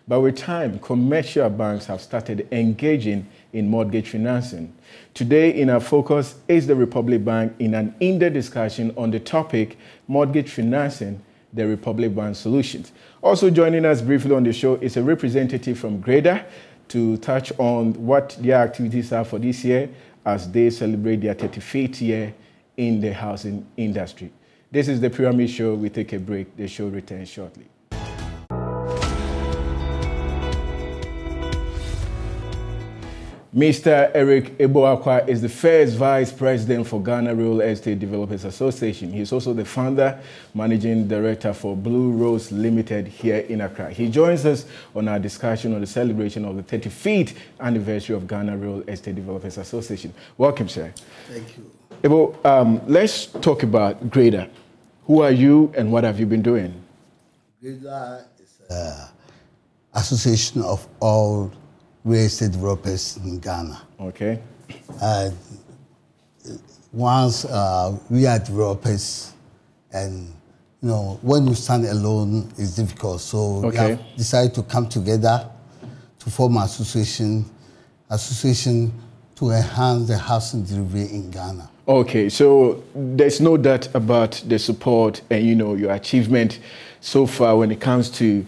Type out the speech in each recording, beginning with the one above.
But with time, commercial banks have started engaging in mortgage financing. Today, in our focus is the Republic Bank in an in-depth discussion on the topic, mortgage financing, the Republic Bank solutions. Also joining us briefly on the show is a representative from Greda to touch on what their activities are for this year as they celebrate their 35th year in the housing industry. This is the Pyramid Show. We take a break. The show returns shortly. Mr. Eric Eboakwa is the first Vice President for Ghana Real Estate Developers Association. He's also the founder, Managing Director for Blue Rose Limited here in Accra. He joins us on our discussion on the celebration of the 35th anniversary of Ghana Real Estate Developers Association. Welcome, sir. Thank you. Ebo, let's talk about Greda. Who are you and what have you been doing? Greda is an association of all real estate developers in Ghana. Okay. Once we are developers, and when you stand alone, it's difficult. So we have decided to come together to form an association to enhance the housing delivery in Ghana. Okay, so there's no doubt about the support and your achievement so far when it comes to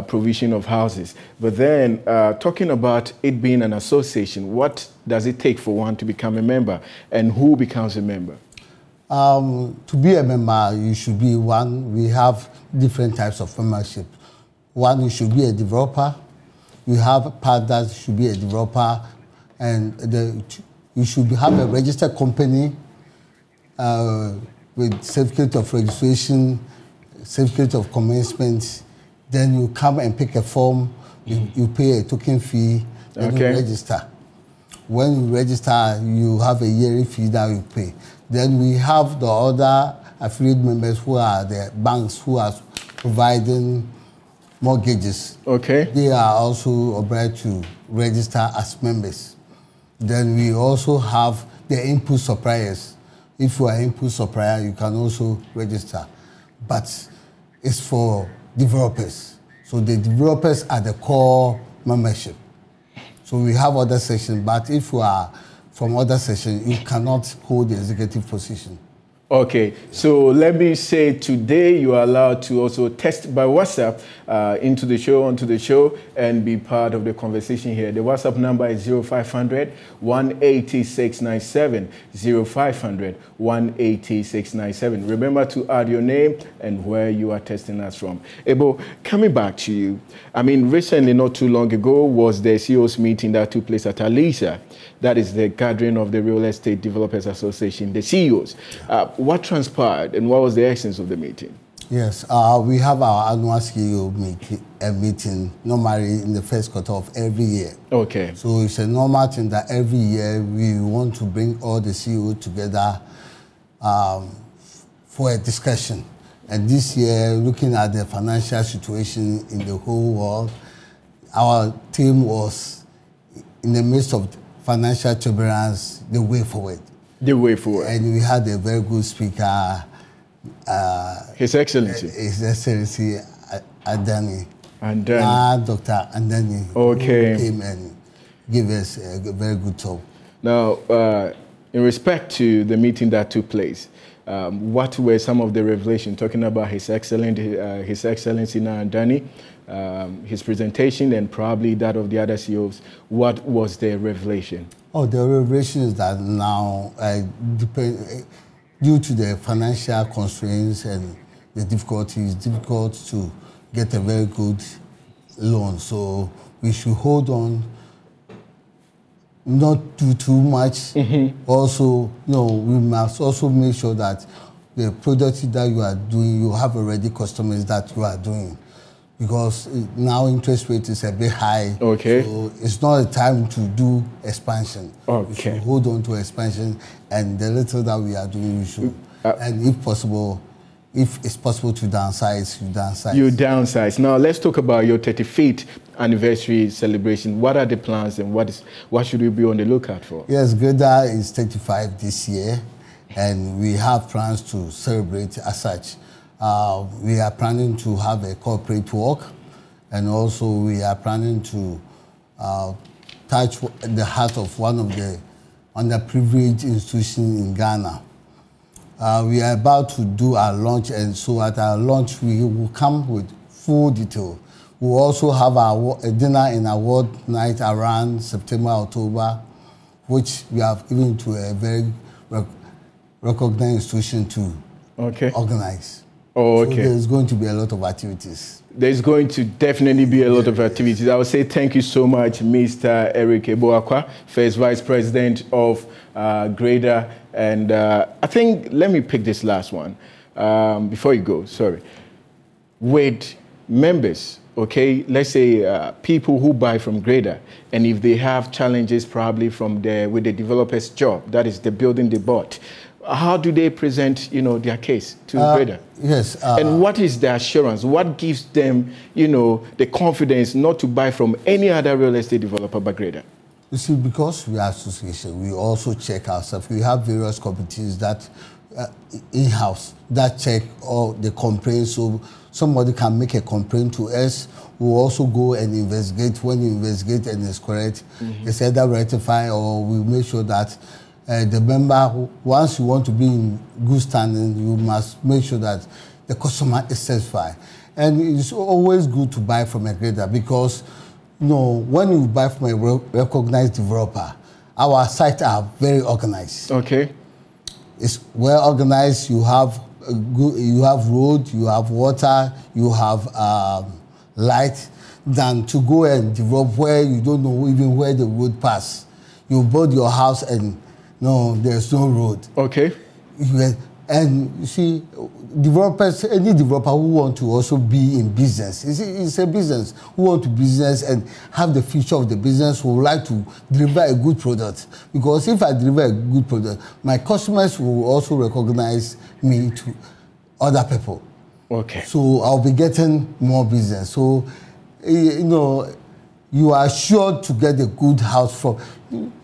provision of houses. But then talking about it being an association, what does it take for one to become a member, and who becomes a member? To be a member, you should be one. We have different types of membership. One, you should be a developer. You have a part that should be a developer, and you should have a registered company with certificate of registration, certificate of commencement. Then you come and pick a form, you pay a token fee, then you register. When you register, you have a yearly fee that you pay. Then we have the other affiliate members who are the banks who are providing mortgages. Okay. They are also obliged to register as members. Then we also have the input suppliers. If you are input supplier, you can also register. But it's for developers. So the developers are the core membership. So we have other sections, but if you are from other sections, you cannot hold the executive position. Okay, so let me say today you are allowed to also text by WhatsApp onto the show, and be part of the conversation here. The WhatsApp number is 0500 180 697, 0500 180 697. Remember to add your name and where you are testing us from. Ebo, coming back to you, I mean, recently, not too long ago, was the CEO's meeting that took place at Alisa. That is the gathering of the Real Estate Developers Association, the CEOs. What transpired and what was the essence of the meeting? Yes, we have our annual CEO meeting normally in the first quarter of every year. Okay. So it's a normal thing that every year we want to bring all the CEOs together for a discussion. And this year, looking at the financial situation in the whole world, our theme was, in the midst of financial turbulence, the way forward. The way forward. And we had a very good speaker. His Excellency. His Excellency Andani. Dr. Andani. Okay. Who came and gave us a very good talk. Now, in respect to the meeting that took place, what were some of the revelations, talking about His Excellency Andani, his presentation, and probably that of the other CEOs? What was the revelation? Oh, the revelation is that now, due to the financial constraints and the difficulties, it's difficult to get a very good loan. So we should hold on, not do too much. Also, we must also make sure that the product that you are doing, you have already customers that you are doing. Because now interest rate is a bit high. Okay. So it's not a time to do expansion. Okay. We should hold on to expansion, and the little that we are doing, we should. And if possible, if it's possible to downsize, you downsize. You downsize. Now let's talk about your 35th anniversary celebration. What are the plans and what should we be on the lookout for? Yes, Greda is 35 this year, and we have plans to celebrate as such. We are planning to have a corporate walk, And also we are planning to touch the heart of one of the underprivileged institutions in Ghana. We are about to do our launch, and so at our launch we will come with full detail. We'll also have a dinner and award night around September, October, which we have given to a very recognized institution to organize. Oh, okay. So there's going to be a lot of activities. There's going to definitely be a lot of activities. I would say thank you so much, Mr. Eric Eboakwa, First Vice President of Grader. And I think, let me pick this last one before you go, sorry. With members, okay, let's say people who buy from Grader, and if they have challenges probably with the developer's job, that is the building they bought, how do they present, their case to Grader? Yes. And what is the assurance? What gives them, the confidence not to buy from any other real estate developer but Grader? You see, because we are association, we also check ourselves. We have various committees that in-house that check all the complaints. So somebody can make a complaint to us. We'll also go and investigate. When you investigate and it's correct, it's either rectify or we make sure that the member, once you want to be in good standing, you must make sure that the customer is satisfied. And it's always good to buy from a Grader because, when you buy from a recognized developer, our sites are very organized. Okay. It's well organized. You have road, you have water, you have light, than to go and develop where you don't know even where the road pass. You build your house and there's no road. Okay. And you see, developers, any developer who want to also be in business, it's a business, who want to business and have the future of the business, who would like to deliver a good product. Because if I deliver a good product, my customers will also recognize me to other people. Okay. So I'll be getting more business. So, you are sure to get a good house from.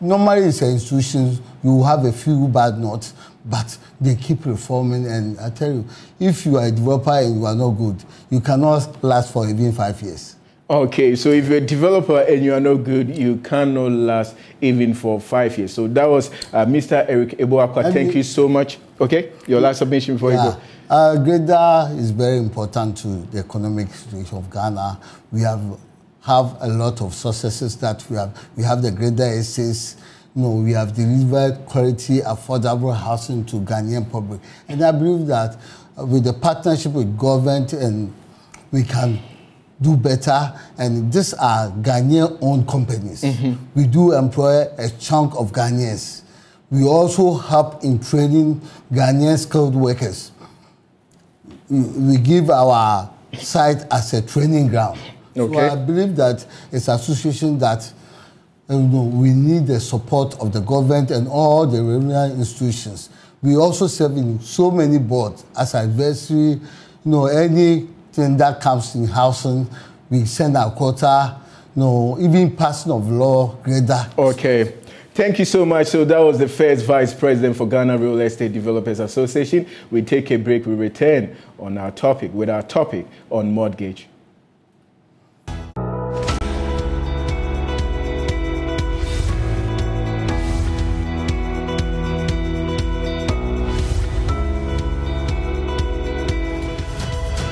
Normally, it's an institution, you have a few bad notes, but they keep reforming. And I tell you, if you are a developer and you are not good, you cannot last for even 5 years. Okay, so if you're a developer and you are not good, you cannot last even for 5 years. So that was Mr. Eric Eboakwa. Thank you so much. Okay, your last submission before you go. Grader is very important to the economic situation of Ghana. We have a lot of successes that we have. We have the Grader essays. We have delivered quality, affordable housing to Ghanaian public. And I believe that with the partnership with government, and we can do better. And these are Ghanaian-owned companies. We do employ a chunk of Ghanaians. We also help in training Ghanaian skilled workers. We give our site as a training ground. Okay. So I believe that it's an association that we need the support of the government and all the regional institutions. We also serve in so many boards as advisory. Anything that comes in housing, we send our quota. Even passing of law, Grader. Okay. Thank you so much. So that was the first Vice President for Ghana Real Estate Developers Association. We take a break. We return on our topic on mortgage.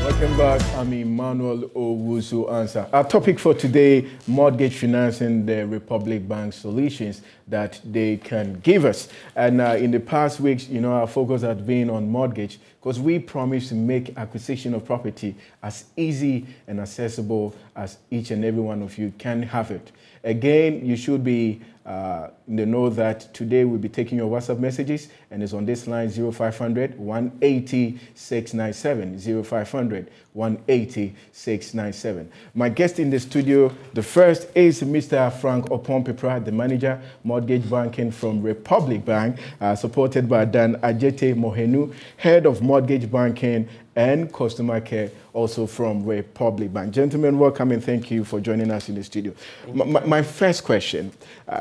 Welcome back. I'm Emmanuel Owusu-Ansah. Our topic for today, mortgage financing, the Republic Bank solutions that they can give us. And in the past weeks, our focus has been on mortgage because we promise to make acquisition of property as easy and accessible as each and every one of you can have it. Again, you should be in the know that today we'll be taking your WhatsApp messages, and it's on this line 0500 180 697 0500 180 697. My guest in the studio, the first is Mr. Frank Opompepra, the manager, mortgage banking from Republic Bank, supported by Dan Ajete Mohenu, head of mortgage banking and customer care, also from Republic Bank. Gentlemen, welcome and thank you for joining us in the studio. My first question,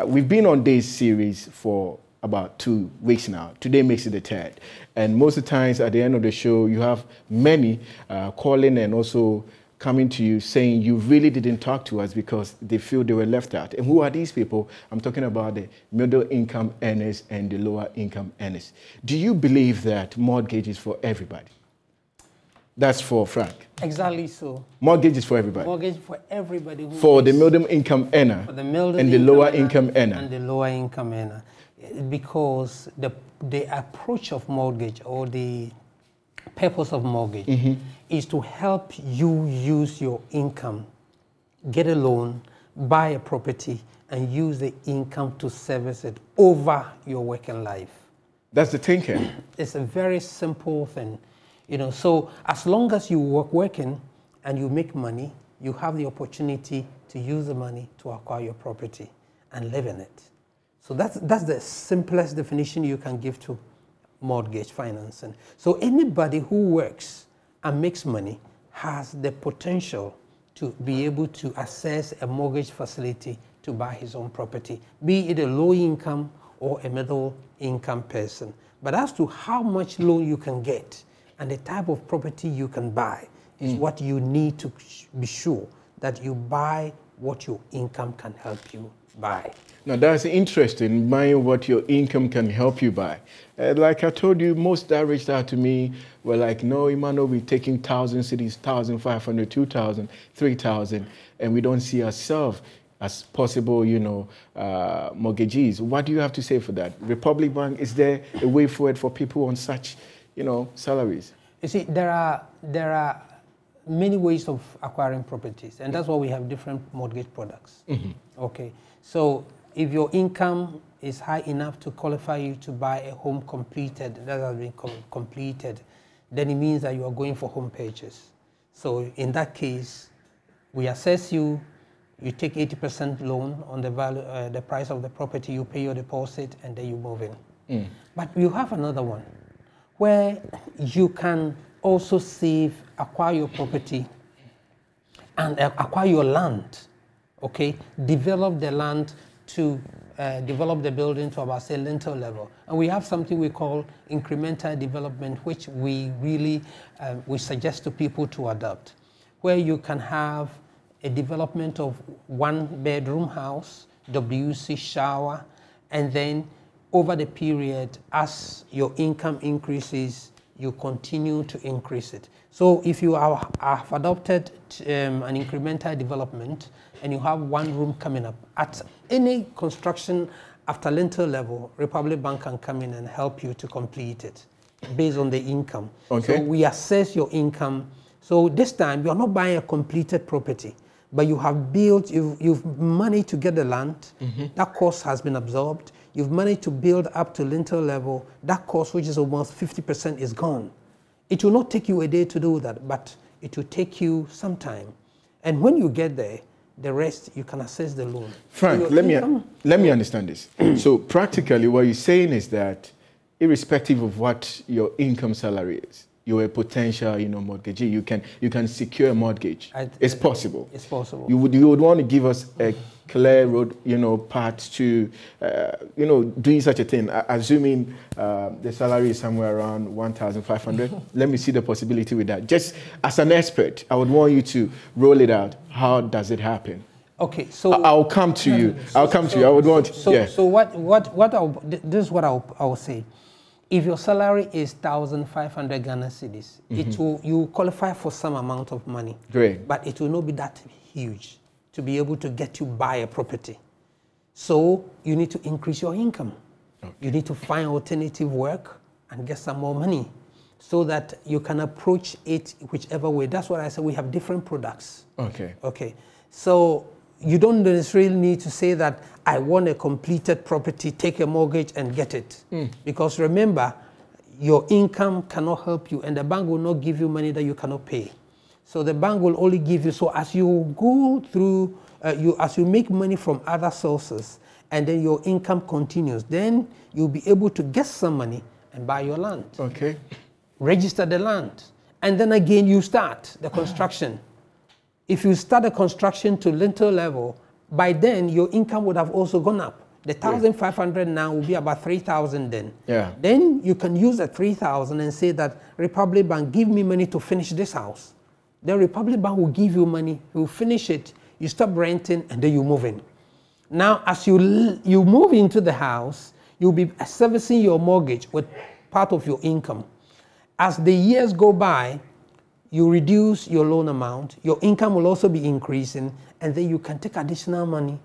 we've been on this series for about 2 weeks now. Today makes it the third. And most of the times at the end of the show, you have many calling and also coming to you saying you really didn't talk to us because they feel they were left out. And who are these people? I'm talking about the middle income earners and the lower income earners. Do you believe that mortgage is for everybody? That's for Frank. Exactly so. Mortgage is for everybody. Mortgage for everybody. For the middle income earner and the lower income earner. And the lower income earner. Because the approach of mortgage or the purpose of mortgage is to help you use your income, get a loan, buy a property, and use the income to service it over your working life. That's the thinking. It's a very simple thing. You know, so as long as you working and you make money, you have the opportunity to use the money to acquire your property and live in it. So that's the simplest definition you can give to mortgage financing. So anybody who works and makes money has the potential to be able to access a mortgage facility to buy his own property, be it a low income or a middle income person. But as to how much loan you can get and the type of property you can buy is what you need to be sure that you buy what your income can help you buy. Now that's interesting, buying what your income can help you buy. Like I told you, most that reached out to me were like, no, Emmanuel, we're taking 1,000 cities, 1,500, 2,000, 3,000, and we don't see ourselves as possible, you know, mortgagees. What do you have to say for that? Republic Bank, is there a way forward for people on such, you know, salaries? You see, there are many ways of acquiring properties, and that's why we have different mortgage products. Okay, so if your income is high enough to qualify you to buy a home completed, that has been completed, then it means that you are going for home purchase. So in that case, we assess you, you take 80% loan on the value, the price of the property, you pay your deposit, and then you move in. But you have another one where you can also save, acquire your property, and acquire your land. Okay, develop the land to develop the building to about, say, lintel level. And we have something we call incremental development, which we really we suggest to people to adopt, where you can have a development of 1-bedroom house, WC shower, and then over the period, as your income increases, you continue to increase it. So if you have adopted an incremental development and you have one room coming up, at any construction after lintel level, Republic Bank can come in and help you to complete it based on the income. Okay. So we assess your income. So this time, you're not buying a completed property, but you have built, you've managed to get the land, that cost has been absorbed. You've managed to build up to lintel level, that cost, which is almost 50%, is gone. It will not take you a day to do that, but it will take you some time. And when you get there, the rest, you can assess the loan. Frank, let me understand this. So practically what you're saying is that irrespective of what your income salary is, you're a potential, you know, mortgagee. You can secure a mortgage. It's possible. It's possible. You would want to give us a clear road, you know, path to, you know, doing such a thing. Assuming the salary is somewhere around 1,500. Let me see the possibility with that. Just as an expert, I would want you to roll it out. How does it happen? Okay, so I'll come to you. I'll come to you. I would want. This is what I'll say. If your salary is 1,500 Ghana cedis, you qualify for some amount of money. Great. But it will not be that huge to be able to get you buy a property. So you need to increase your income. Okay. You need to find alternative work and get some more money so that you can approach it whichever way. That's what I said. We have different products. Okay. Okay. So you don't necessarily need to say that I want a completed property, take a mortgage and get it. Because remember, your income cannot help you and the bank will not give you money that you cannot pay. So the bank will only give you, so as you go through, as you make money from other sources and then your income continues, then you'll be able to get some money and buy your land. Okay. Register the land. And then again, you start the construction. If you start the construction to lintel level, by then your income would have also gone up. The 1,500 now will be about 3,000 then. Yeah. Then you can use the 3,000 and say that Republic Bank, give me money to finish this house. the Republic Bank will give you money, you finish it, you stop renting, and then you move in. Now, as you move into the house, you'll be servicing your mortgage with part of your income. As the years go by, you reduce your loan amount, your income will also be increasing, and then you can take additional money,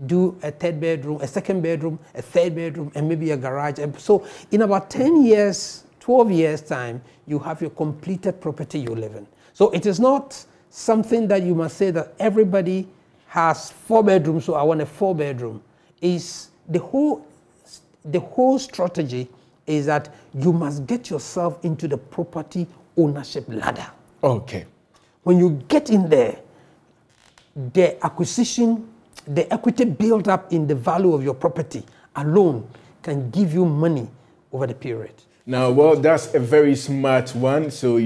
do a third bedroom, a second bedroom, a third bedroom, and maybe a garage. And so in about 10 years, 12 years time, you have your completed property you live in. So it is not something that you must say that everybody has 4 bedrooms, so I want a 4 bedroom. Is the whole strategy is that you must get yourself into the property ownership ladder. Okay. When you get in there, the acquisition, the equity built up in the value of your property alone can give you money over the period. Now, well, that's a very smart one. So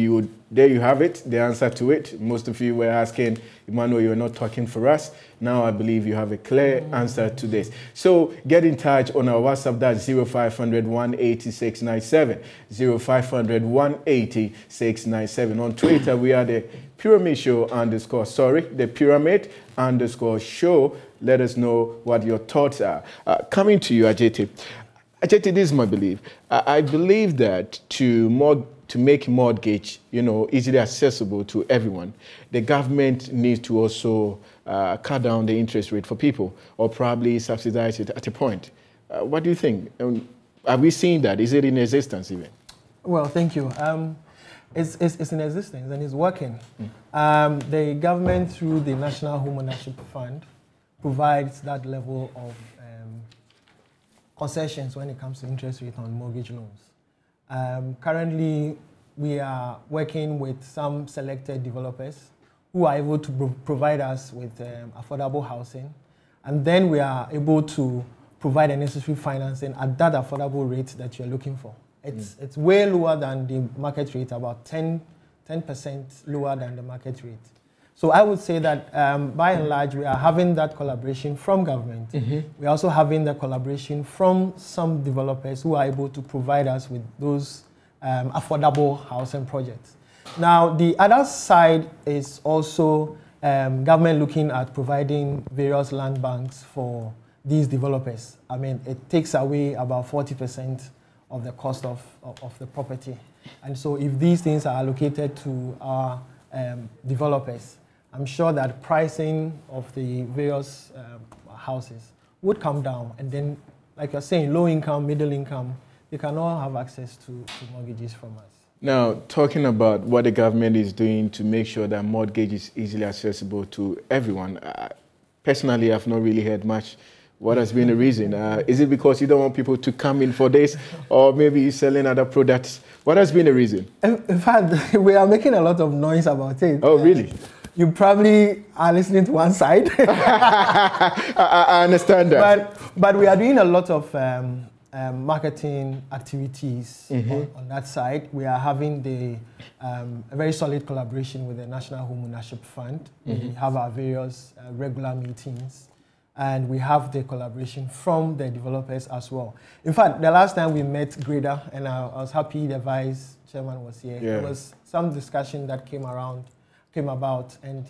there you have it, the answer to it. Most of you were asking, Emmanuel, you're not talking for us. Now I believe you have a clear answer to this. So get in touch on our WhatsApp, that's 0500 180 697, 0500 180 697. On Twitter, we are the Pyramid Show the Pyramid _show. Let us know what your thoughts are. Coming to you, Ajete. Ajete, this is my belief. I believe that to make mortgage, easily accessible to everyone, the government needs to also cut down the interest rate for people, or probably subsidize it at a point. What do you think? Are we seeing that? Is it in existence even? Well, thank you. It's in existence and it's working. The government, through the National Home Ownership Fund, provides that level of concessions when it comes to interest rate on mortgage loans. Currently, we are working with some selected developers who are able to provide us with affordable housing, and then we are able to provide the necessary financing at that affordable rate that you're looking for. It's way lower than the market rate, about 10% lower than the market rate. So I would say that by and large, we are having that collaboration from government. We're also having the collaboration from some developers who are able to provide us with those affordable housing projects. Now, the other side is also government looking at providing various land banks for these developers. I mean, it takes away about 40% of the cost of the property. And so if these things are allocated to our developers, I'm sure that pricing of the various houses would come down. And then, like you're saying, low income, middle income, they can all have access to mortgages from us. Now, talking about what the government is doing to make sure that mortgage is easily accessible to everyone, personally, I've not really heard much. What has been the reason? Is it because you don't want people to come in for this, or maybe you're selling other products? What has been the reason? In fact, we are making a lot of noise about it. Oh, really? You probably are listening to one side. I understand that. But we are doing a lot of marketing activities on that side. We are having a very solid collaboration with the National Home Ownership Fund. We have our various regular meetings, and we have the collaboration from the developers as well. In fact, the last time we met Grader, and I was happy the vice chairman was here, there was some discussion that came about, and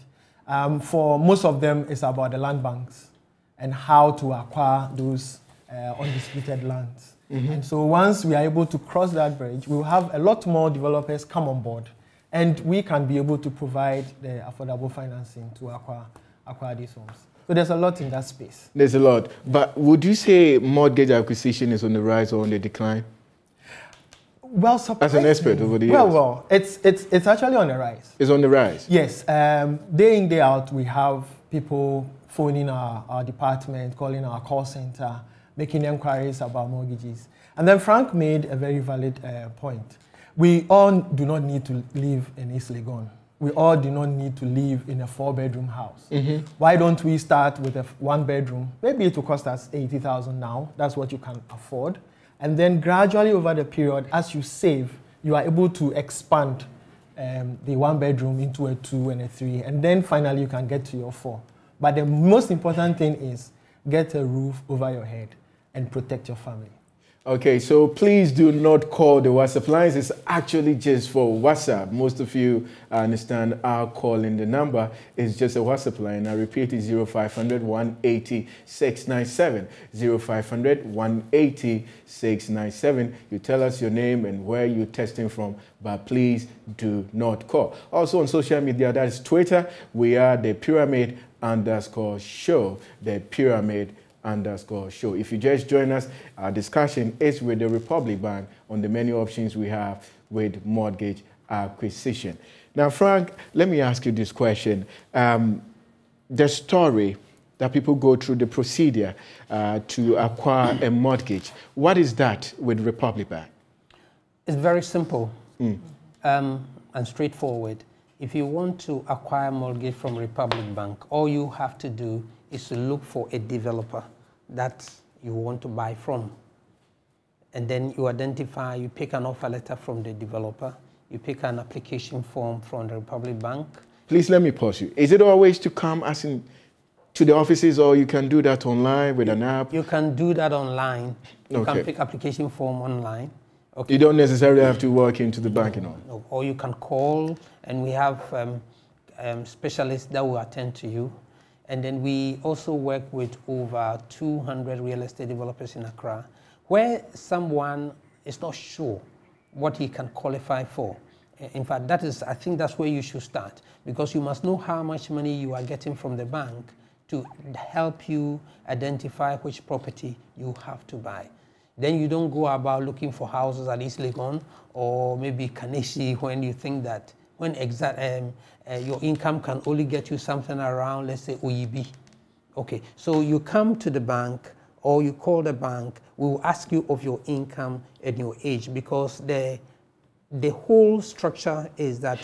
for most of them, it's about the land banks and how to acquire those undisputed lands. And so once we are able to cross that bridge, we will have a lot more developers come on board, and we can be able to provide the affordable financing to acquire these homes. So there's a lot in that space. There's a lot. But would you say mortgage acquisition is on the rise or on the decline? Well, as an expert over the years. Well, it's actually on the rise. It's on the rise? Yes. Day in, day out, we have people phoning our department, calling our call center, making inquiries about mortgages. And then Frank made a very valid point. We all do not need to live in East Legon. We all do not need to live in a 4-bedroom house. Why don't we start with a 1-bedroom? Maybe it will cost us 80,000 now. That's what you can afford. And then gradually over the period, as you save, you are able to expand the 1-bedroom into a 2 and a 3. And then finally you can get to your 4. But the most important thing is get a roof over your head and protect your family. Okay, so please do not call the WhatsApp lines. It's actually just for WhatsApp. Most of you understand our calling the number is just a WhatsApp line. I repeat, it's 0500 180 697. 0500 180 697. You tell us your name and where you're testing from, but please do not call. Also on social media, that is Twitter, we are the Pyramid_Show. The Pyramid_Show. If you just join us, our discussion is with the Republic Bank on the many options we have with mortgage acquisition. Now, Frank, let me ask you this question. The story that people go through, the procedure to acquire a mortgage, what is that with Republic Bank? It's very simple and straightforward. If you want to acquire a mortgage from Republic Bank, all you have to do is to look for a developer that you want to buy from. And then you identify, you pick an offer letter from the developer, you pick an application form from the Republic Bank. Please let me pause you. Is it always to come as in to the offices, or you can do that online with an app? You can do that online. You Okay. can pick application form online. Okay. You don't necessarily have to walk into the bank, you know. No. Or you can call, and we have specialists that will attend to you. And then we also work with over 200 real estate developers in Accra, where someone is not sure what he can qualify for. In fact, I think that's where you should start, because you must know how much money you are getting from the bank to help you identify which property you have to buy. Then you don't go about looking for houses at East Legon or maybe Kaneshi when you think that your income can only get you something around, let's say, OEB. Okay, so you come to the bank or you call the bank, we will ask you of your income and your age, because the whole structure is that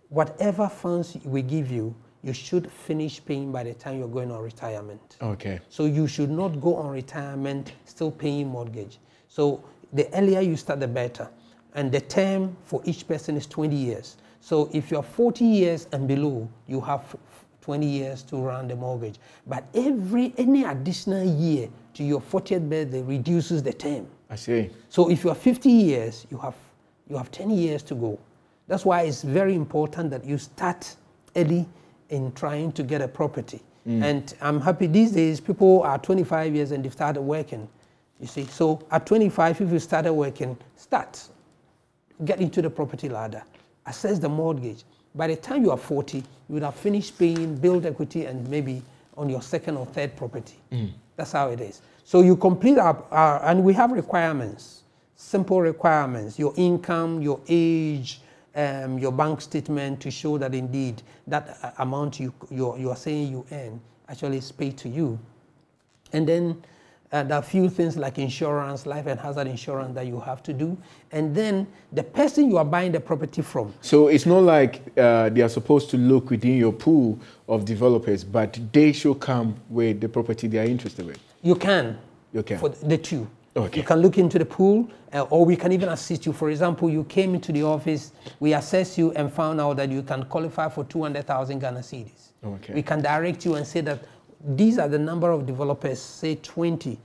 whatever funds we give you, you should finish paying by the time you're going on retirement. Okay. So you should not go on retirement still paying mortgage. So the earlier you start, the better. And the term for each person is 20 years. So if you're 40 years and below, you have 20 years to run the mortgage. But any additional year to your 40th birthday reduces the term. I see. So if you are 50 years, you have 10 years to go. That's why it's very important that you start early in trying to get a property. And I'm happy these days people are 25 years and they've started working. You see, so at 25, if you started working, get into the property ladder, assess the mortgage. By the time you are 40, you would have finished paying build equity and maybe on your second or third property. That's how it is. So you complete and we have requirements, simple requirements, your income, your age, your bank statement to show that indeed that amount you are saying you earn actually is paid to you. And then there are a few things like insurance, life and hazard insurance that you have to do. And then the person you are buying the property from. So it's not like they are supposed to look within your pool of developers, but they should come with the property they are interested in. You can. You can. For the two. Okay. You can look into the pool, or we can even assist you. For example, you came into the office, we assessed you and found out that you can qualify for 200,000 Ghana cedis. Okay. We can direct you and say that these are the number of developers, say 20,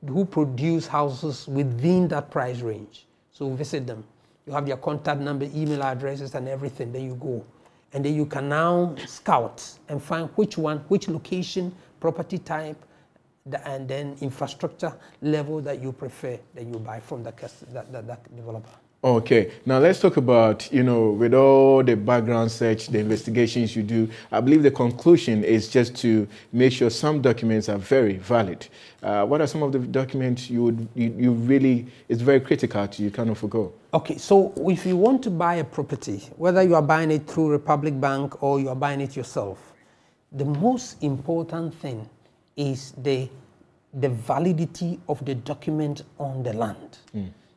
who produce houses within that price range. So visit them. You have their contact number, email addresses and everything, then you go. And then you can now scout and find which location, property type, and then infrastructure level that you prefer that you buy from that developer. Okay, now let's talk about, with all the background search, the investigations you do, I believe the conclusion is just to make sure some documents are very valid. What are some of the documents you really, it's very critical to you cannot forgo? Okay, so if you want to buy a property, whether you are buying it through Republic Bank or you are buying it yourself, the most important thing is the validity of the document on the land.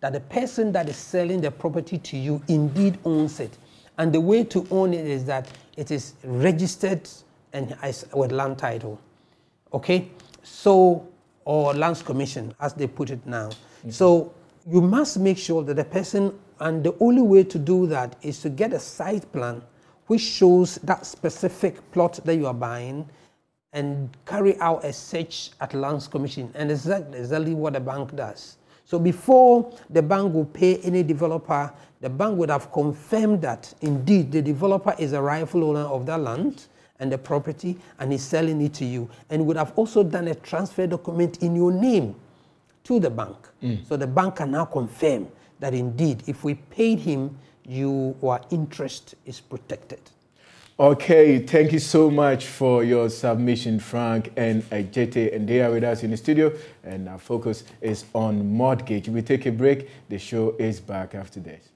That the person that is selling the property to you indeed owns it. And the way to own it is that it is registered and with land title. Okay? So, or lands commission, as they put it now. So you must make sure that the person, and the only way to do that is to get a site plan which shows that specific plot that you are buying, and carry out a search at lands commission. And exactly what the bank does. So before the bank will pay any developer, the bank would have confirmed that indeed the developer is a rightful owner of that land and the property and is selling it to you, and would have also done a transfer document in your name to the bank. So the bank can now confirm that indeed if we paid him, your interest is protected. Okay, thank you so much for your submission, Frank and Ajete, and they are with us in the studio, and our focus is on mortgage. We take a break. The show is back after this.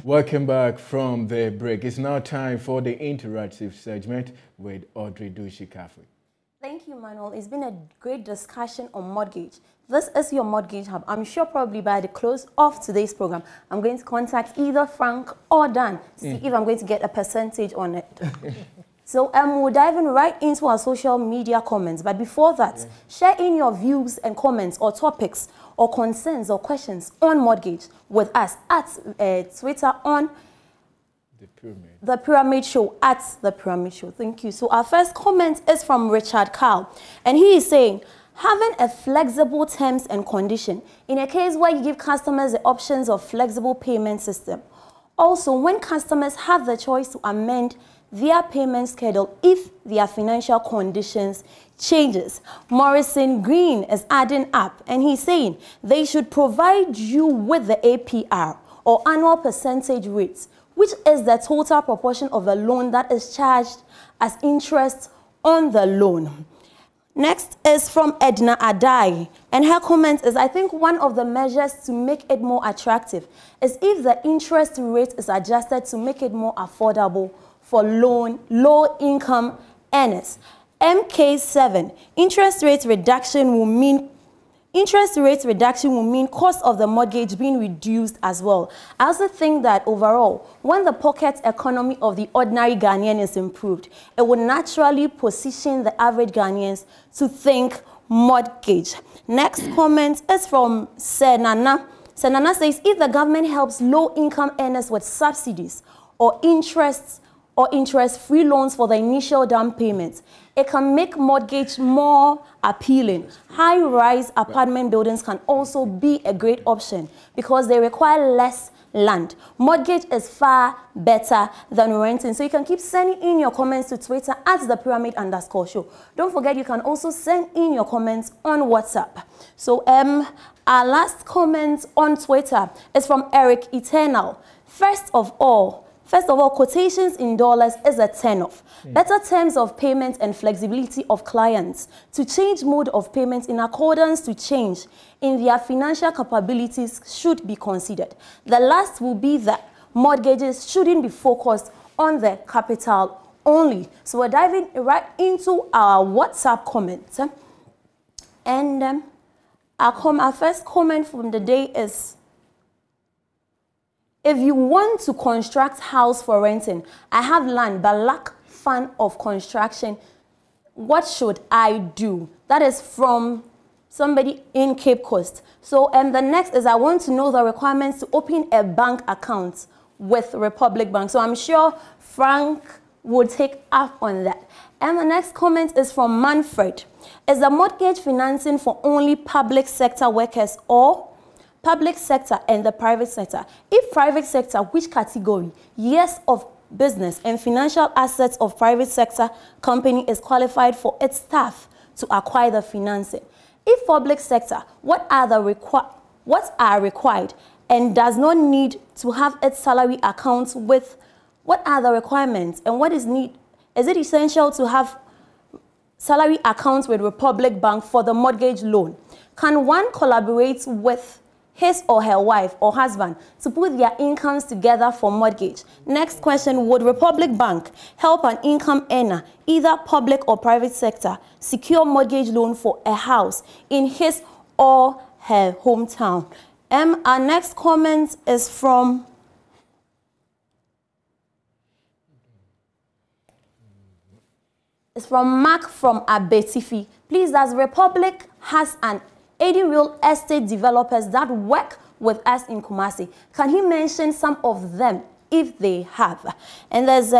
Welcome back from the break. It's now time for the interactive segment with Audrey Dushikafu. Thank you, Manuel. It's been a great discussion on mortgage. This is your Mortgage Hub. I'm sure probably by the close of today's program, I'm going to contact either Frank or Dan to see if I'm going to get a percentage on it. So we're diving right into our social media comments. But before that, share in your views and comments or topics or concerns or questions on mortgage with us at Twitter on The Pyramid Show, at The Pyramid Show. Thank you. So our first comment is from Richard Carl, and he is saying, having a flexible terms and condition in a case where you give customers the options of flexible payment system. Also, when customers have the choice to amend their payment schedule if their financial conditions changes. Morrison Green is adding up, and he's saying they should provide you with the APR or annual percentage rates, which is the total proportion of the loan that is charged as interest on the loan. Next is from Edna Adai, and her comment is, I think one of the measures to make it more attractive is if the interest rate is adjusted to make it more affordable for low-income earners. MK7, interest rate reduction will mean cost of the mortgage being reduced as well. I also think that overall, when the pocket economy of the ordinary Ghanaian is improved, it will naturally position the average Ghanaians to think mortgage. Next comment is from Senana. Senana says, if the government helps low-income earners with subsidies or interest-free loans for the initial down payments, it can make mortgage more appealing. High-rise apartment buildings can also be a great option because they require less land. Mortgage is far better than renting. So you can keep sending in your comments to Twitter at @thepyramid_show. Don't forget, you can also send in your comments on WhatsApp. So our last comment on Twitter is from Eric Eternal. First of all, quotations in dollars is a turn-off. Better terms of payment and flexibility of clients to change mode of payment in accordance to change in their financial capabilities should be considered. The last will be that mortgages shouldn't be focused on the capital only. So we're diving right into our WhatsApp comments. And our first comment from the day is, if you want to construct house for renting, I have land but lack fund of construction, what should I do? That is from somebody in Cape Coast. So the next is, I want to know the requirements to open a bank account with Republic Bank. So I'm sure Frank will take up on that. And the next comment is from Manfred. Is the mortgage financing for only public sector workers or public sector and the private sector? If private sector, which category? Years of business and financial assets of private sector company is qualified for its staff to acquire the financing. If public sector, what are required and does not need to have its salary accounts with? What are the requirements and what is need? Is it essential to have salary accounts with Republic Bank for the mortgage loan? Can one collaborate with his or her wife or husband to put their incomes together for mortgage. Next question, would Republic Bank help an income earner, either public or private sector, secure mortgage loan for a house in his or her hometown? Our next comment is from Mark from Abetifi. Please, as Republic has an 80 real estate developers that work with us in Kumasi, can he mention some of them if they have? And there's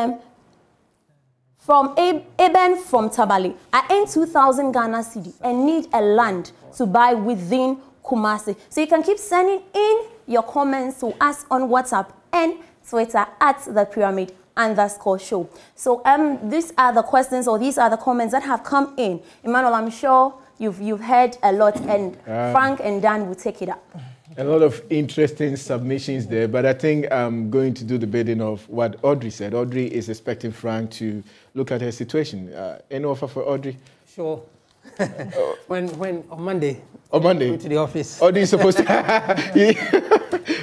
from Eben from Tabali. I earn 2,000 Ghana cedi and need a land to buy within Kumasi. So you can keep sending in your comments to us on WhatsApp and Twitter at The Pyramid _show. So these are the questions, or these are the comments that have come in. Emmanuel, I'm sure you've heard a lot, and Frank and Dan will take it up. A lot of interesting submissions there, but I think I'm going to do the bidding of what Audrey said. Audrey is expecting Frank to look at her situation. Any offer for Audrey? Sure. When on Monday. On Monday? Go to the office. Audrey is supposed to.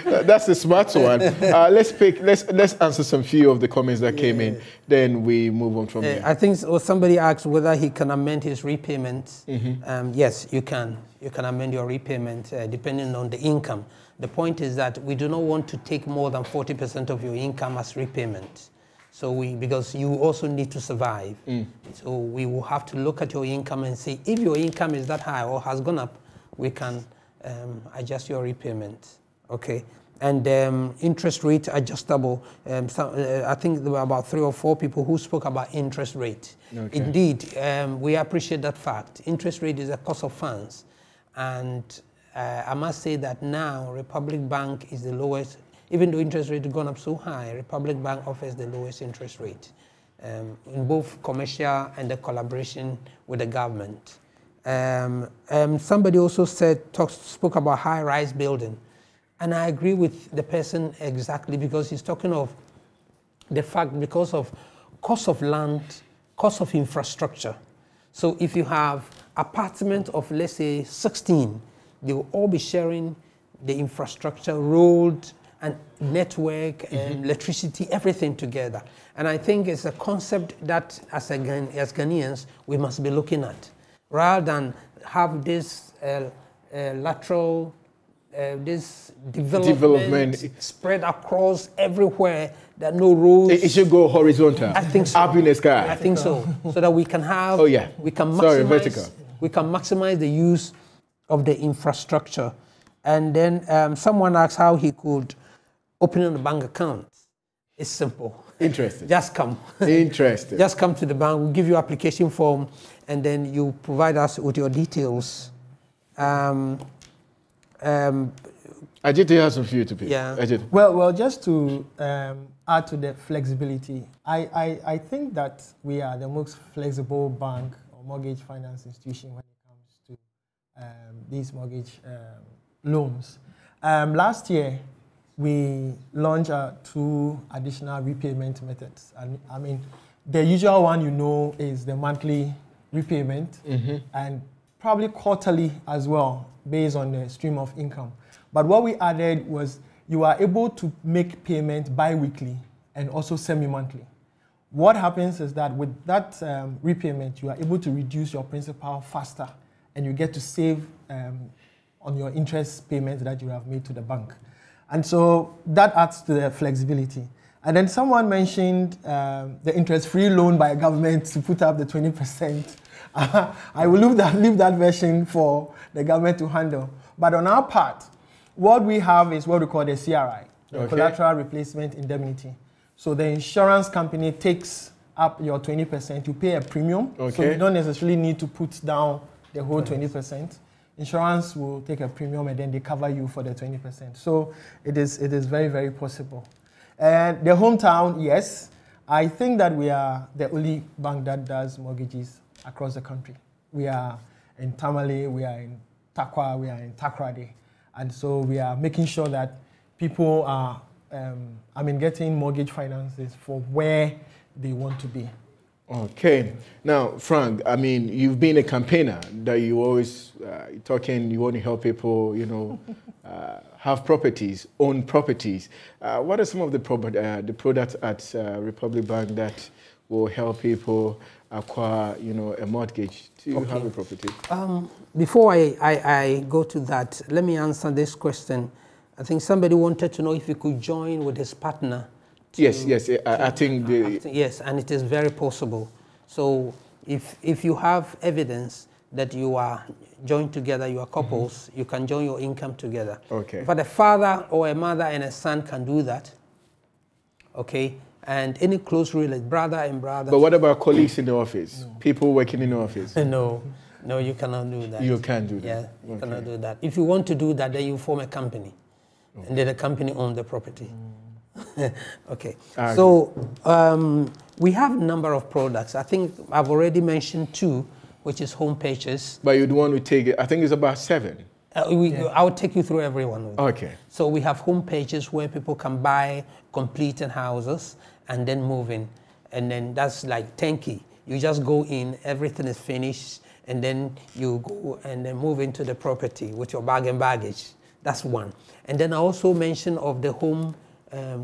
That's the smart one. Let's answer some few of the comments that came in. Then we move on from there. I think somebody asked whether he can amend his repayments. Yes, you can. You can amend your repayment depending on the income. The point is that we do not want to take more than 40% of your income as repayment. So because you also need to survive. So we will have to look at your income and see if your income is that high or has gone up, we can adjust your repayment. Okay. And interest rate adjustable. I think there were about 3 or 4 people who spoke about interest rate. Okay. Indeed, we appreciate that fact. Interest rate is a cost of funds. And I must say that now Republic Bank is the lowest. Even though interest rate has gone up so high, Republic Bank offers the lowest interest rate in both commercial and the collaboration with the government. Somebody also spoke about high-rise building. And I agree with the person exactly, because he's talking of the fact because of cost of land, cost of infrastructure. So if you have apartment of, let's say, 16, they will all be sharing the infrastructure, road, and network, and electricity, everything together. And I think it's a concept that, as Ghanaians, we must be looking at, rather than have this lateral, this development spread across everywhere, that no roads. It should go horizontal. I think so. Up in the sky. I think so. So that we can have, we can maximize the use of the infrastructure. And then someone asked how he could open a bank account. It's simple. Interesting. Just come. Interesting. Just come to the bank. We'll give you application form, and then you provide us with your details. Ajit has some few to pay. Yeah. Ajit. Well, just to add to the flexibility, I think that we are the most flexible bank or mortgage finance institution when it comes to these mortgage loans. Last year, we launched 2 additional repayment methods. And I mean, the usual one, is the monthly repayment and probably quarterly as well, based on the stream of income. But what we added was you are able to make payment bi-weekly and also semi-monthly. What happens is that with that repayment, you are able to reduce your principal faster, and you get to save on your interest payments that you have made to the bank. And so that adds to the flexibility. And then someone mentioned the interest-free loan by government to put up the 20%. I will leave that version for the government to handle. But on our part, what we have is what we call the CRI, the collateral replacement indemnity. So the insurance company takes up your 20%. You pay a premium, so you don't necessarily need to put down the whole 20%. Insurance will take a premium, and then they cover you for the 20%. So it is very, very possible. And the hometown, yes, I think that we are the only bank that does mortgages across the country. We are in Tamale, we are in Takwa, we are in Takrady. And so we are making sure that people are getting mortgage finances for where they want to be. Okay. Now, Frank, I mean, you've been a campaigner that you always talking, you want to help people, you know, have properties, own properties. What are some of the products at Republic Bank that will help people acquire, you know, a mortgage to have a property? Before I go to that, let me answer this question. I think somebody wanted to know if he could join with his partner. Yes, I think yes, and it is very possible. So if you have evidence that you are joined together, you are couples, you can join your income together. Okay. But a father or a mother and a son can do that. Okay. And any close relative, brother and brother. But what about colleagues in the office? No. People working in the office? No, you cannot do that. You can't do that? Yeah, you cannot do that. If you want to do that, then you form a company. Okay. And then the company owns the property. Okay. So we have a number of products. I think I've already mentioned 2, which is home purchase. But you'd want to take it, I think it's about 7. I'll take you through every one. Okay. So we have home pages where people can buy completed houses and then move in. And then that's like turnkey. You just go in, everything is finished, and then you go and then move into the property with your bag and baggage. That's one. And then I also mentioned of the home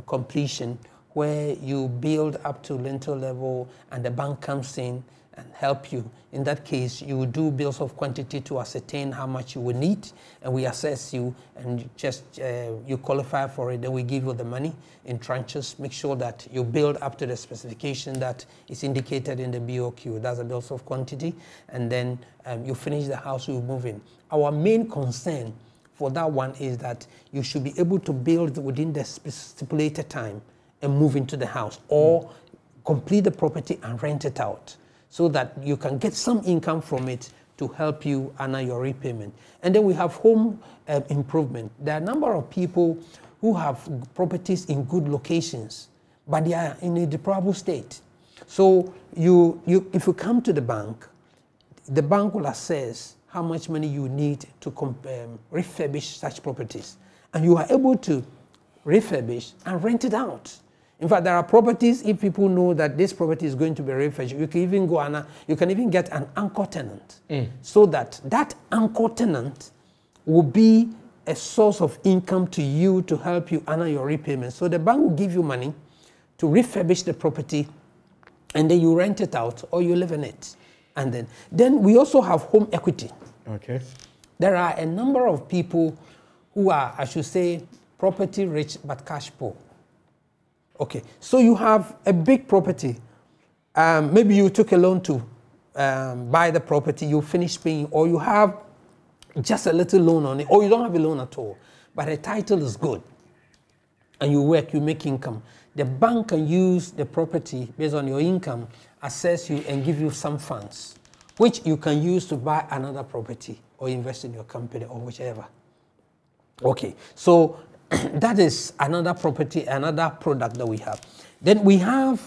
completion, where you build up to lintel level and the bank comes in and help you. In that case, you will do bills of quantity to ascertain how much you will need, and we assess you, and you qualify for it, then we give you the money in tranches. Make sure that you build up to the specification that is indicated in the BOQ. That's the bills of quantity, and then you finish the house, you move in. Our main concern for that one is that you should be able to build within the stipulated time and move into the house, or complete the property and rent it out, so that you can get some income from it to help you honor your repayment. And then we have home improvement. There are a number of people who have properties in good locations, but they are in a deplorable state. So if you come to the bank will assess how much money you need to refurbish such properties. And you are able to refurbish and rent it out. In fact, there are properties, if people know that this property is going to be refurbished, you can even go and you can even get an anchor tenant, so that that anchor tenant will be a source of income to you to help you honor your repayments. So the bank will give you money to refurbish the property, and then you rent it out or you live in it. And then we also have home equity. Okay. There are a number of people who are, I should say, property rich but cash poor. Okay, so you have a big property. Maybe you took a loan to buy the property, you finish paying, or you have just a little loan on it, or you don't have a loan at all, but the title is good, and you work, you make income. The bank can use the property based on your income, assess you, and give you some funds, which you can use to buy another property or invest in your company or whichever. Okay, so that is another property, another product that we have. Then we have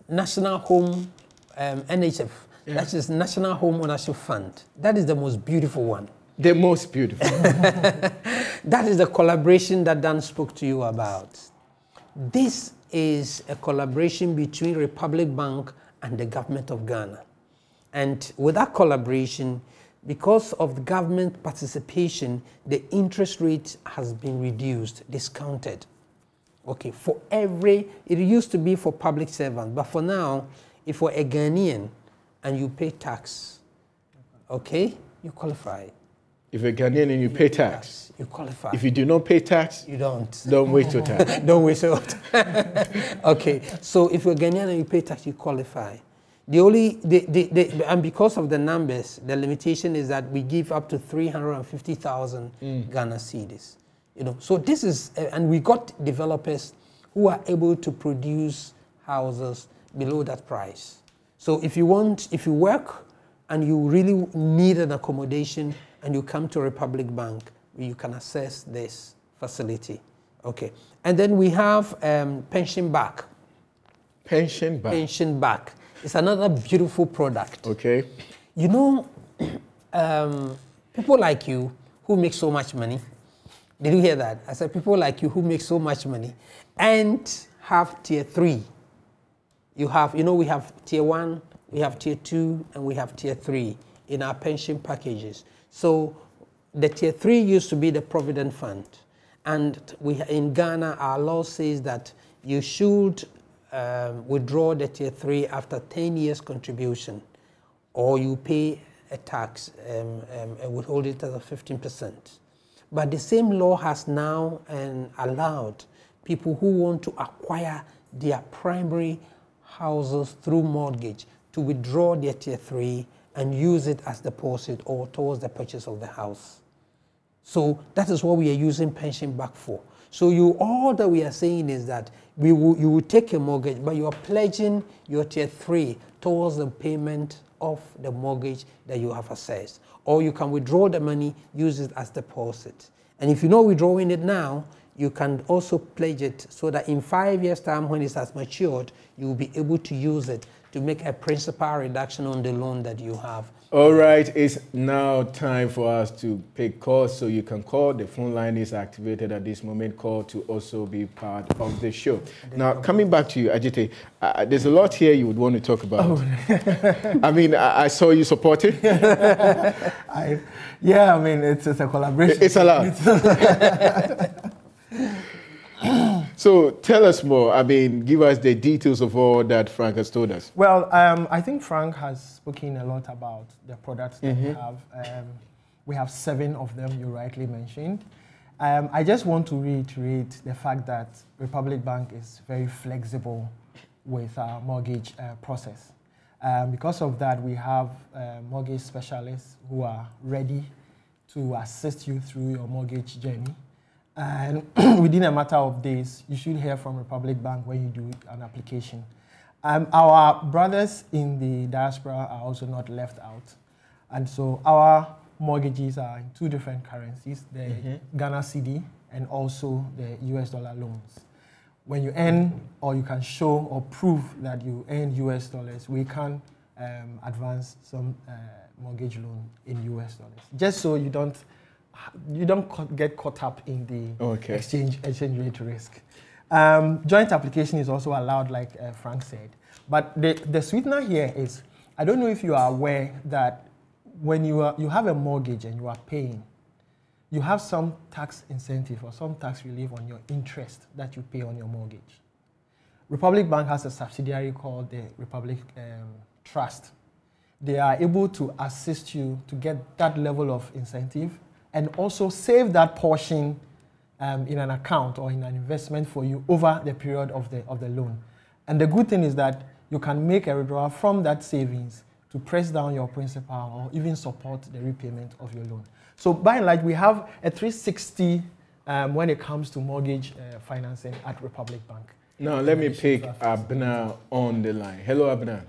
National Home NHF. Yeah. That is National Home Ownership Fund. That is the most beautiful one. The most beautiful. That is the collaboration that Dan spoke to you about. This is a collaboration between Republic Bank and the government of Ghana. And with that collaboration, because of the government participation, the interest rate has been reduced, discounted. Okay, for every, it used to be for public servants, but for now, if you're a Ghanaian and you pay tax, okay, you qualify. If you're Ghanaian and you pay tax, you qualify. If you do not pay tax, you don't. Don't waste your time. Don't waste your time. Okay, so if you're Ghanaian and you pay tax, you qualify. And because of the numbers, the limitation is that we give up to 350,000 Ghana cedis. You know, so this is, and we got developers who are able to produce houses below that price. So if you work and you really need an accommodation and you come to Republic Bank, you can access this facility. Okay, and then we have pension back. Pension back. Pension back. It's another beautiful product. Okay. You know, people like you who make so much money, did you hear that? I said people like you who make so much money and have tier 3. You have, you know, we have tier 1, we have tier 2, and we have tier 3 in our pension packages. So the tier 3 used to be the Provident Fund. And in Ghana, our law says that you should withdraw the tier 3 after 10 years contribution, or you pay a tax, withhold it as a 15%. But the same law has now allowed people who want to acquire their primary houses through mortgage to withdraw their tier 3 and use it as deposit or towards the purchase of the house. So that is what we are using pension back for. So all that we are saying is that you will take a mortgage, but you are pledging your tier 3 towards the payment of the mortgage that you have assessed. Or you can withdraw the money, use it as deposit. And if you're not withdrawing it now, you can also pledge it so that in 5 years' time, when it has matured, you will be able to use it to make a principal reduction on the loan that you have. All right, it's now time for us to pick calls, so you can call. The phone line is activated at this moment. Call to also be part of the show. Now, coming back to you, Ajite, there's a lot here you would want to talk about. Oh. I mean, I saw you supporting. Yeah, I mean, it's a collaboration. It's a lot. So tell us more. I mean, give us the details of all that Frank has told us. Well, I think Frank has spoken a lot about the products that we have. We have 7 of them, you rightly mentioned. I just want to reiterate the fact that Republic Bank is very flexible with our mortgage process. Because of that, we have mortgage specialists who are ready to assist you through your mortgage journey. And within a matter of days, you should hear from Republic Bank when you do an application. Our brothers in the diaspora are also not left out. And so our mortgages are in 2 different currencies, the Ghana cedi and also the US dollar loans. When you earn, or you can show or prove that you earn US dollars, we can advance some mortgage loan in US dollars. Just so you don't get caught up in the exchange rate risk. Joint application is also allowed, like Frank said. But the sweetener here is, I don't know if you are aware that when you have a mortgage and you are paying, you have some tax incentive or some tax relief on your interest that you pay on your mortgage. Republic Bank has a subsidiary called the Republic Trust. They are able to assist you to get that level of incentive and also save that portion in an account or in an investment for you over the period of the loan. And the good thing is that you can make a withdrawal from that savings to press down your principal or even support the repayment of your loan. So by and large, we have a 360 when it comes to mortgage financing at Republic Bank. Now, let me pick Abna on the line. Hello, Abna.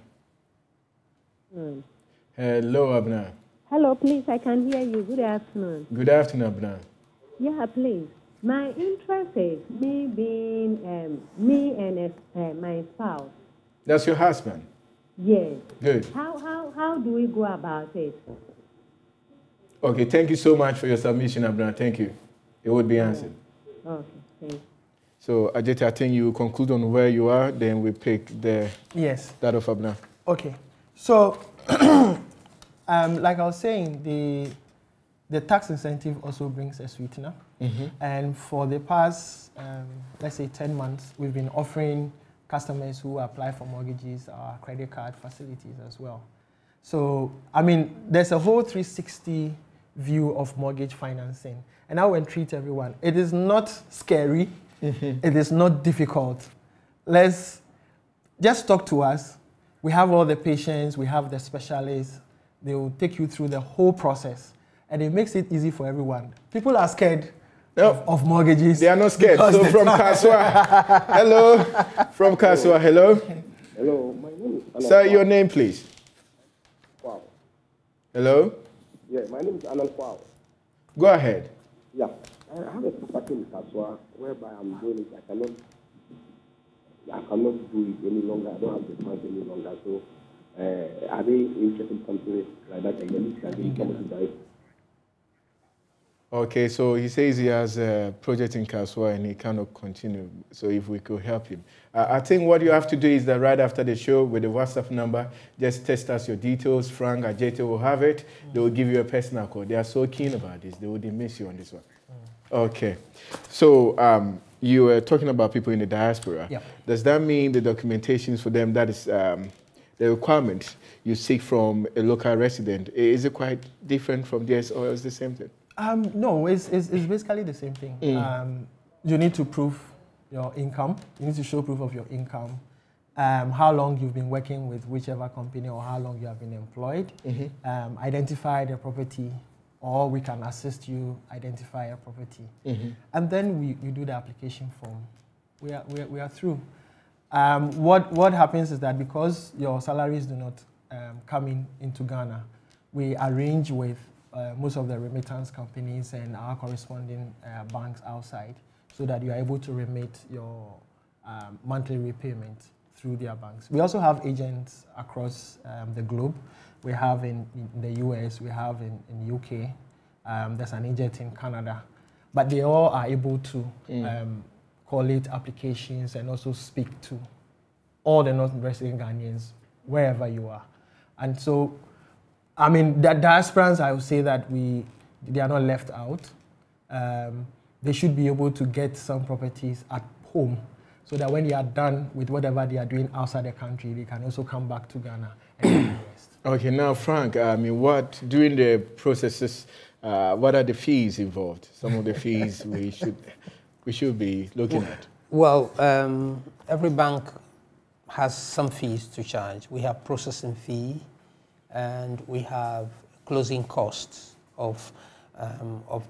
Hello, Abna. Hello, please, I can hear you. Good afternoon. Good afternoon, Abna. Yeah, please. My interest is me being, me and my spouse. That's your husband? Yes. Good. How do we go about it? Okay, thank you so much for your submission, Abna. Thank you. It would be answered. Okay, thank you. So, Ajit, I think you conclude on where you are, then we pick that of Abna. Okay. So, like I was saying, the tax incentive also brings a sweetener. And for the past, let's say 10 months, we've been offering customers who apply for mortgages our credit card facilities as well. So, I mean, there's a whole 360 view of mortgage financing. And I will treat everyone. It is not scary. It is not difficult. Let's just talk to us. We have all the patients. We have the specialists. They will take you through the whole process. And it makes it easy for everyone. People are scared of mortgages. They are not scared. So from Kaswa, hello. From Kaswa, hello. Hello, my name is Alan. Sir, your name, please. Wow. Hello? Yeah, my name is Alan Wow. Go ahead. Yeah, I have a property in Kaswa whereby I'm doing it. I cannot do it any longer. I don't have the funds any longer. So, are they interested in something like that? Again, can they come to buy? Okay, so he says he has a project in Kaswa and he cannot continue. So if we could help him. I think what you have to do is that right after the show with the WhatsApp number, just text us your details. Frank Ajete will have it. They will give you a personal call. They are so keen about this. They wouldn't miss you on this one. Okay. So you were talking about people in the diaspora. Yep. Does that mean the documentations for them, that is the requirement you seek from a local resident, is it quite different from theirs or is it the same thing? No, it's basically the same thing. You need to prove your income. You need to show proof of your income, how long you've been working with whichever company or how long you have been employed, identify the property, or we can assist you identify a property. And then you do the application form. We are through. What happens is that because your salaries do not come into Ghana, we arrange with most of the remittance companies and our corresponding banks outside so that you are able to remit your monthly repayment through their banks. We also have agents across the globe. We have in the US, we have in UK, there's an agent in Canada, but they all are able to collate applications and also speak to all the non-resident Ghanaians wherever you are. And so, I mean, the diasporans, I would say that they are not left out. They should be able to get some properties at home so that when they are done with whatever they are doing outside the country, they can also come back to Ghana and invest. Okay, now Frank, I mean, during the processes, what are the fees involved? Some of the fees we should be looking at. Well, every bank has some fees to charge. We have processing fee, and we have closing costs of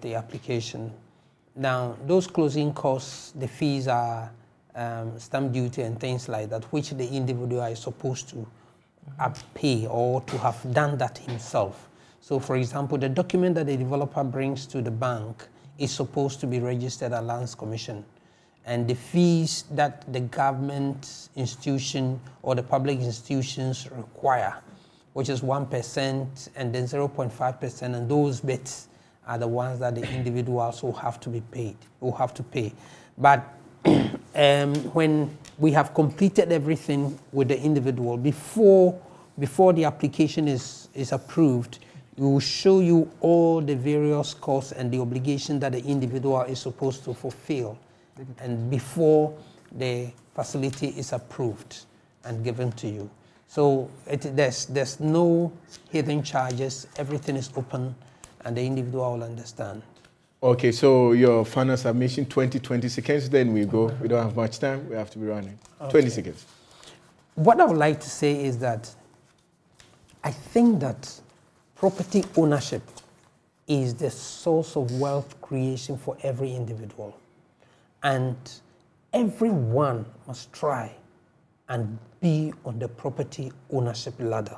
the application. Now, those closing costs, the fees are stamp duty and things like that, which the individual is supposed to pay or to have done that himself. So, for example, the document that the developer brings to the bank is supposed to be registered at Lands Commission. And the fees that the government institution or the public institutions require, which is 1% and then 0.5%, and those bits are the ones that the individuals will have to pay. But when we have completed everything with the individual, before the application is approved, we will show you all the various costs and the obligation that the individual is supposed to fulfill, and before the facility is approved and given to you. So there's no hidden charges. Everything is open, and the individual will understand. Okay, so your final submission, 20 seconds, then we go. We don't have much time. We have to be running. Okay. 20 seconds. What I would like to say is that I think that property ownership is the source of wealth creation for every individual. And everyone must try and be on the property ownership ladder.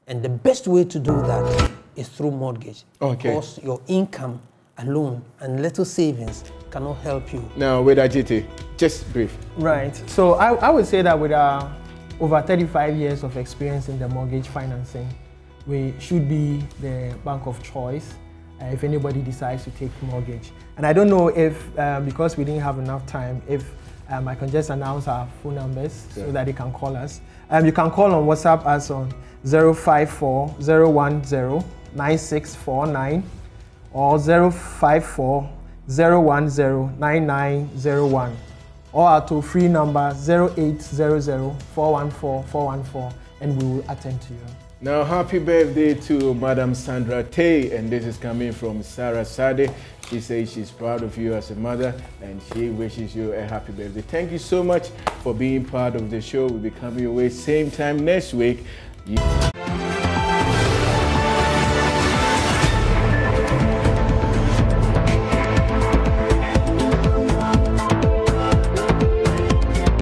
And the best way to do that is through mortgage. Okay. Because your income alone and little savings cannot help you. Now, with Ajite, just brief. Right. So I would say that with our over 35 years of experience in the mortgage financing, we should be the bank of choice if anybody decides to take mortgage. And I don't know if, because we didn't have enough time, if I can just announce our phone numbers so that they can call us. You can call on WhatsApp us on 054-010-9649 or 054-010-9901, or our toll-free number 0800-414-414, and we will attend to you. Now, happy birthday to Madam Sandra Tay, and this is coming from Sarah Sade. She says she's proud of you as a mother, and she wishes you a happy birthday. Thank you so much for being part of the show. We'll be coming your way same time next week.